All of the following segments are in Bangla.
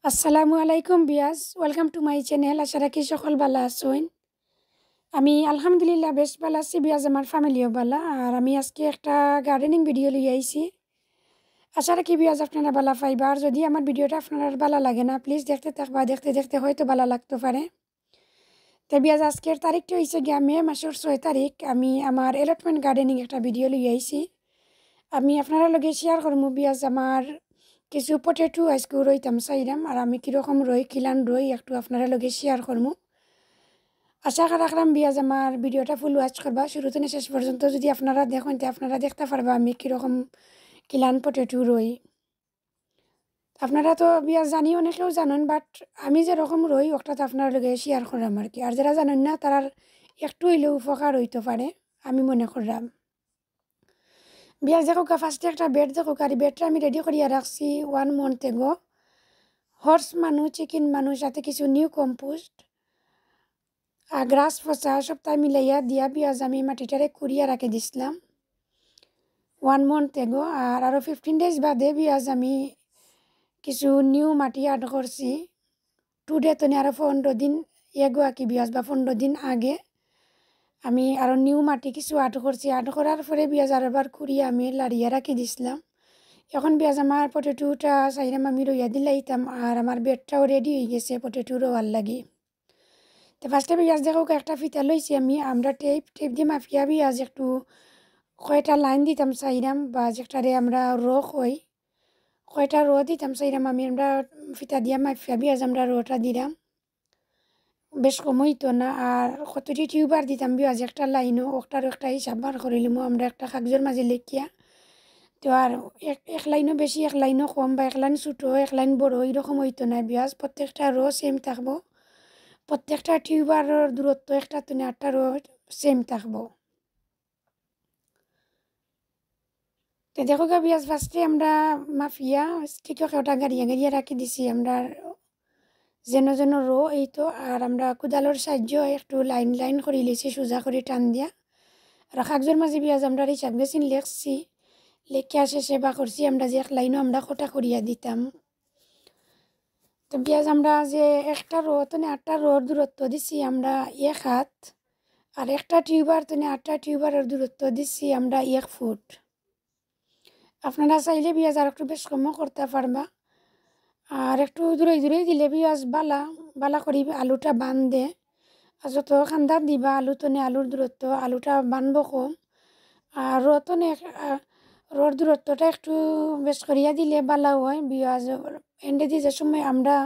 আসসালামু আলাইকুম বিয়াজ, ওয়েলকাম টু মাই চ্যানেল। আশা রাখি সকল ভালো আছেন। আমি আলহামদুলিল্লাহ বেশ ভালো আছি বিয়াজ, আমার ফ্যামিলিও ভালো। আর আমি আজকে একটা গার্ডেনিং ভিডিও লিয়ে আইছি। আশা রাখি বিয়াজ আপনারা ভালো পাইবা। আর যদি আমার ভিডিওটা আপনার ভালো লাগে না, প্লিজ দেখতে থাকবা, দেখতে দেখতে হয়তো ভালো লাগতে পারে। তো বিয়াজ আজকের তারিখটা হয়েছে গিয়া মে মাসের 6 তারিখ। আমি আমার এলটমেন্ট গার্ডেনিং একটা ভিডিও লিয়ে আইছি। আমি আপনারা লগে শেয়ার করবো বিয়াজ আমার কিছু পটেটো আজকে রইতাম চাইলাম, আর আমি কীরকম রই কিলান রই একটু আপনারা লগে শেয়ার করবো। আশা রাখলাম বিয়াজ আমার ভিডিওটা ফুল ওয়াচ করবা শুরু থেকে শেষ পর্যন্ত। যদি আপনারা দেখেন তো আপনারা দেখতে পারবা আমি কীরকম কিলান পটেটো রই। আপনারা তো বিয়াজ জানি অনেকেও জানেন, বাট আমি যেরকম রই ওটা তো আপনার লগে শেয়ার করলাম আর কি। আর যারা জানেন না তারার একটু হইলেও উপকার হইতে পারে আমি মনে করলাম। বিয়াজ দেখো ফার্স্টে একটা বেড দেখো, আর বেডটা আমি রেডি করিয়া রাখছি 1 month ago। হর্স মানুষ চিকেন মানুষ সাথে কিছু নিউ কম্পোস্ট আর গ্রাস ফসা সবটাই মিলাইয়া দিয়া বিয়াজ আমি মাটিটারে কুড়িয়া রাখে দিছিলাম 1 month ago। আর আরও 15 days বাদে বিয়াজ আমি কিছু নিউ মাটি অ্যাড করছি। টুডে তো আরও 15 দিন এগো আর কি বিয়াজ, বা 15 দিন আগে আমি আরও নিউ মাটি কিছু অ্যাড করছি। অ্যাড করার পরে বিয়াজ আরেকবার কুড়িয়ে আমি লাড়িয়ে রাখি দিছিলাম। এখন বিয়াজ আমার পটেটোটা চাইলাম আমি রইয়া দিলাইতাম, আর আমার বেডটাও রেডি হয়ে গেছে পটেটো রোয়ার লাগি। তো ফার্স্টে বিয়াজ দেখো একটা ফিতা লইছি আমি, আমরা টেপ দিয়ে মাফিয়া বিয়াজ একটু কয়টা লাইন দিতাম চাইলাম, বা যেটারে আমরা কই কয়টা দিতাম চাইলাম আমি, আমরা ফিতা দিয়া মাফিয়া বিয়াজ আমরা রোটা দিলাম। বেশ কম হইতো না। আর কতটি টিউবার দিতাম বিয়াজ একটা লাইনও ওটার একটা হিসাব বার করিলাম আমরা একটা কাগজের মাঝে লেখিয়া। তো আর এক লাইনও বেশি এক লাইনও কম, বা এক লাইন ছোটো এক লাইন বড় এইরকম হইতো না বিয়াজ। প্রত্যেকটা সেম থাকবো, প্রত্যেকটা টিউবারের দূরত্ব একটা তো আটটা সেম থাকবো। তো দেখো বিয়াজ ফার্স্টে আমরা মাফিয়া স্টিকও ওটা গাড়িয়া রাখি দিছি আমরা যেন এই তো। আর আমরা কোদালোর সাহায্য একটু লাইন লাইন করে লিছি সোজা করে টান দিয়া। আর কাগজের মাঝে বিয়াজ আমরা হিসাব গেছি লেখছি, লেখে আসে সেবা করছি আমরা যে এক লাইনও আমরা খোটা করিয়া দিতাম। তো বিয়াজ আমরা যে একটা তো 8টা দূরত্ব দিছি আমরা 1 হাত, আর একটা টিউবার তো 8টা টিউবারের দূরত্ব দিছি আমরা 1 ফুট। আপনারা চাইলে বিয়াজ আর একটু বেশ কমও করতে পারবা। আর একটু দূরে দিলে বিয়াজ বালা করি আলুটা বান্ধে। আর যত খান্দার দিবা আলু তো আলুর দূরত্ব আলুটা বানবো কম। আর রোর দূরত্বটা একটু বেশ করিয়া দিলে বালাও হয় বিয়াজ। এন্ডে দিয়ে যে সময় আমরা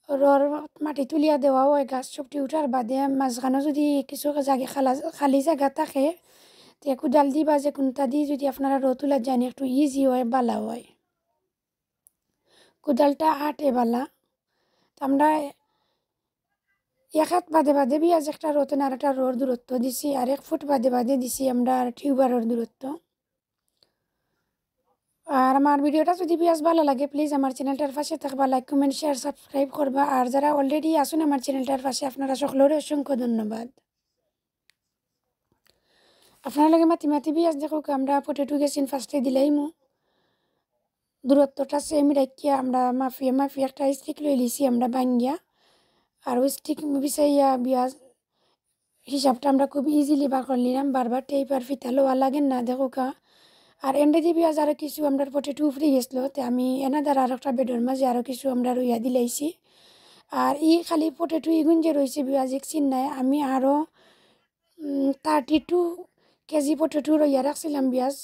রোর মাটি তুলিয়া দেওয়াও হয় গাছ সবটি উঠার বাদে মাঝখানে যদি কিছু জায়গা খালি জায়গা থাকে তো কোদাল দি বা যে কোনটা দিয়ে যদি আপনারা রো তুলা জানি একটু ইজি হয় বালা হয়, কোদালটা আটে বালা। তো আমরা 1 হাত বাদে বিয়াজ একটা রোতন আর একটা রোর দূরত্ব দিছি, আর 1 ফুট বাদে দিছি আমরা টিউবারের দূরত্ব। আর আমার ভিডিওটা যদি বিয়াজ ভালো লাগে প্লিজ আমার চ্যানেলটার পাশে থাকবা, লাইক কমেন্ট শেয়ার সাবস্ক্রাইব করবা। আর যারা অলরেডি আসুন আমার চ্যানেলটার পাশে আপনারা সকলের অসংখ্য ধন্যবাদ। আপনার লগে মাতি বিয়াজ দেখো আমরা পটেটো গেছিন ফার্স্টে দিলাইমু দূরত্বটা সেম রাখিয়া আমরা মাফিয়া একটা স্টিক লই লিছি আমরা ভাঙ্গিয়া। আর ওই স্টিক বিছাইয়া বিয়াজ হিসাবটা আমরা খুব ইজিলি বার করে নিলাম, বারবার টেপ আর ফিতা লোয়া লাগেন না দেখো কা। আর এন্ডে দিয়ে বিয়াজ আরও কিছু আমরা পটেটো উফরে গেছিলো, তো আমি এনাদার আর একটা বেডের মাঝে আরও কিছু আমরা রইয়া দিলাইছি। আর খালি পটেটো ইগুন যে রয়েছে বিয়াজ এক চিন নাই, আমি আরও 32 কেজি পটেটো রইয়া রাখছিলাম বিয়াজ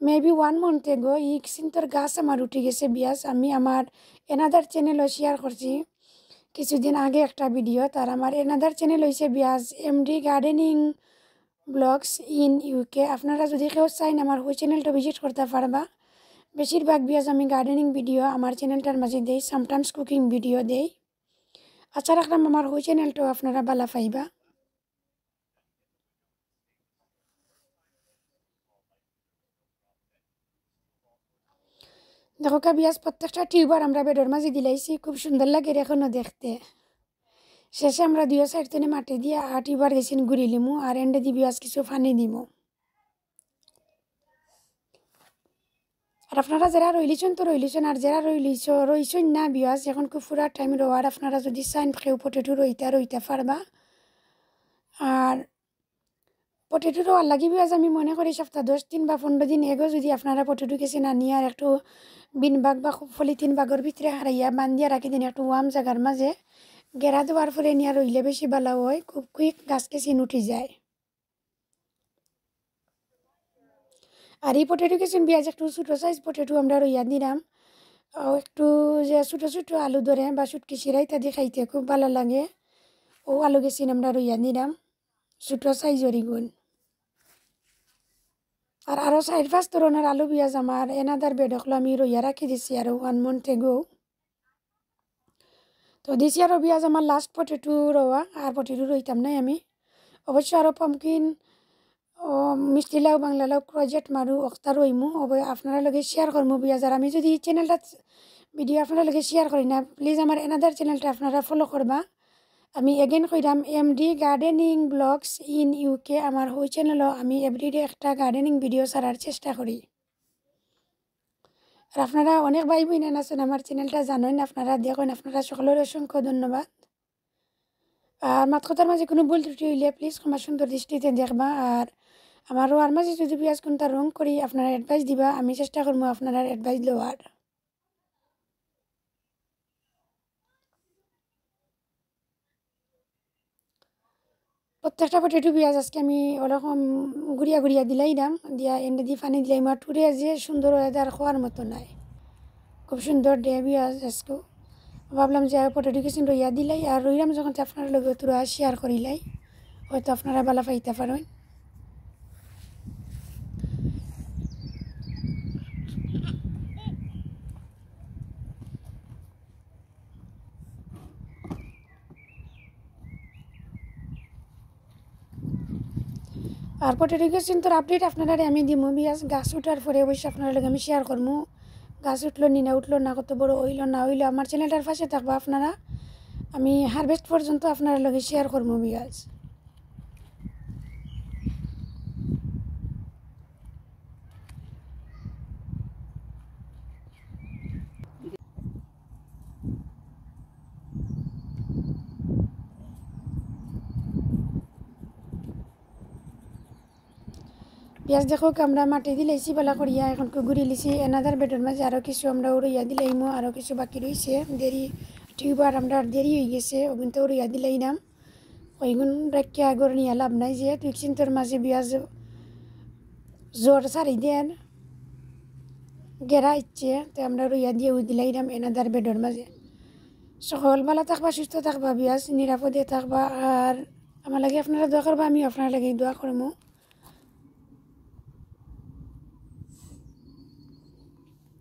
মেবি 1 month ago। চিন্তার গাছ আমার উঠে গেছে বিয়াজ। আমি আমার এনাদার চ্যানেলও শেয়ার করছি কিছুদিন আগে একটা ভিডিও, তার আমার এনাদার চ্যানেল হয়েছে বিয়াজ MD gardening blogs in UK. আপনারা যদি কেউ চাইন আমার ওই চ্যানেলটা ভিজিট করতে পারবা। বেশিরভাগ বিয়াজ আমি গার্ডেনিং ভিডিও আমার চ্যানেলটার মাঝে দেই, সামটাইমস কুকিং ভিডিও দেই। আশা রাখলাম আমার ওই চ্যানেলটাও আপনারা ভালো পাইবা। দেখো বিয়াজ প্রত্যেকটা টিউবার আমরা বেডের মাঝে দিলাইছি, খুব সুন্দর লাগে এখনও দেখতে। শেষে আমরা 2 সাইড থেকে মাটি দিয়ে টিউবার গেছি ঘুরি লিমু, আর এন্ডে দিয়ে বিয়াজ কিছু পানি দিমু। আর আপনারা যারা রইলিছেন তো রইলিছেন, আর যারা রইছেন না বিয়াজ এখন খুব পুরা টাইম রোয়ার আপনারা যদি চাইন খেউ পটেটো রইতা পারবা। আর পটেটো রোয়ার লাগি বিয়াজ আমি মনে করি সপ্তাহ 10 দিন বা 15 দিন এগো যদি আপনারা পটেটো কেসে না নিয়ে আর একটু বিন বাগ বা পলিথিন বাগর ভিতরে হারাইয়া বান্ধিয়া রাখি দিন একটু ওয়াম জায়গার মাঝে গেরা দেওয়ার পরে নিয়ে রইলে বেশি ভালো হয়, খুব কুইক গাছ কেসিন উঠি যায়। আর এই পটেটো কেসিন বিয়াজ একটু ছোটো সাইজ পটেটো আমরা রইয়া দিলাম, একটু যে ছোটো ছোটো আলু ধরে বা সুটকি শিরা ইত্যাদি খাইতে খুব ভালো লাগে। ও আলু গেছিন আমরা রইয়া দিলাম ছোটো সাইজের গুণ। আর আরও 4-5 ধরনের আলু পিঁয়াজ আমার এনাদার বেডকলো আমি রইয়া রাখি দিছি আর 1 month ago। তো দিছি আরও পিঁয়াজ আমার লাস্ট পটেটো রওয়া, আর পটেটো রইতাম নাই আমি অবশ্য আরও পামকিন ও মিষ্টি লাউ বাংলা লাউ প্রজেক্ট মারু অক্তা রইমু আপনারা লগে শেয়ার করমু পিঁয়াজ। আর আমি যদি চ্যানেলটা ভিডিও আপনারা লগে শেয়ার করি না প্লিজ আমার এনাদার চ্যানেলটা আপনারা ফলো করবা। আমি এগেন কইরাম MD gardening blogs in UK আমার ওই চ্যানেলও আমি এভরিডে একটা গার্ডেনিং ভিডিও ছাড়ার চেষ্টা করি। আর আপনারা অনেক ভাই বোন আছেন আমার চ্যানেলটা জানেন, আপনারা দেখেন, আপনারা সকলের অসংখ্য ধন্যবাদ। আর মাত কথার মাঝে কোনো ভুল ত্রুটি হইলে প্লিজ ক্ষমা সুন্দর দৃষ্টিতে দেখবা। আর আমারও আর মাঝে যদি পিঁয়াজ কোনটা রং করি আপনারা অ্যাডভাইস দিবা, আমি চেষ্টা করবো আপনারা অ্যাডভাইস দেওয়ার। প্রত্যেকটা পটেটো পিঁয়াজ আজকে আমি ওরকম গুড়িয়া গুড়িয়া দিলাই দাম দিয়া এনে দিয়ে পানি দিলাই আমার টুরে যে সুন্দর ওয়েদার খাওয়ার মতো নাই, খুব সুন্দর ডে পিঁয়াজ আজকে। ভাবলাম যে পটেটো কিছু রইয়া দিলাই আর রইলাম যখন আপনার লগে তোরা শেয়ার করিলাই হয়তো আপনারা ভালো পাইতে পারেন। আর পটেটো কিছু তোর আপডেট আপনারা আমি দিমু পিঁয়াজ গাছ উঠার পরে অবশ্যই আপনার লগে আমি শেয়ার করবো গাছ উঠলো নি না উঠলো না, কত বড় হইলো না হইলো। আমার চ্যানেলটার পাশে থাকবো আপনারা, আমি হারভেস্ট পর্যন্ত আপনার লগে শেয়ার করবো পিঁয়াজ। পিঁয়াজ দেখো আমরা মাটি দিলাইছি বেলা করিয়া এখন ঘুরি লিছি এনাদার বেডের মাঝে আরও কিছু আমরা উড়িয়া দিলাইমো, আরও কিছু বাকি রয়েছে দেরি টিউবার আমরা দেরি হয়ে গেছে ওগুন তো উড়িয়া দিলাই নাম ওইগুন রাখিয়া আগর নিয়ে লাভ নাই যে তুই চিন্তার মাঝে পিঁয়াজ জোর সারি দেন গেরা ইচ্ছে তো আমরা রইয়া দিয়ে দিলাই নাম এনাদার বেডের মাঝে। সকল ভালো থাকবা, সুস্থ থাকবা, পিঁয়াজ নিরাপদে থাকবা। আর আমার লাগে আপনারা দোয়া করবা, আমি আপনার লাগে দোয়া করবো।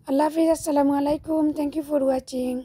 Allah Hafiz, Assalamu alaikum. Thank you for watching.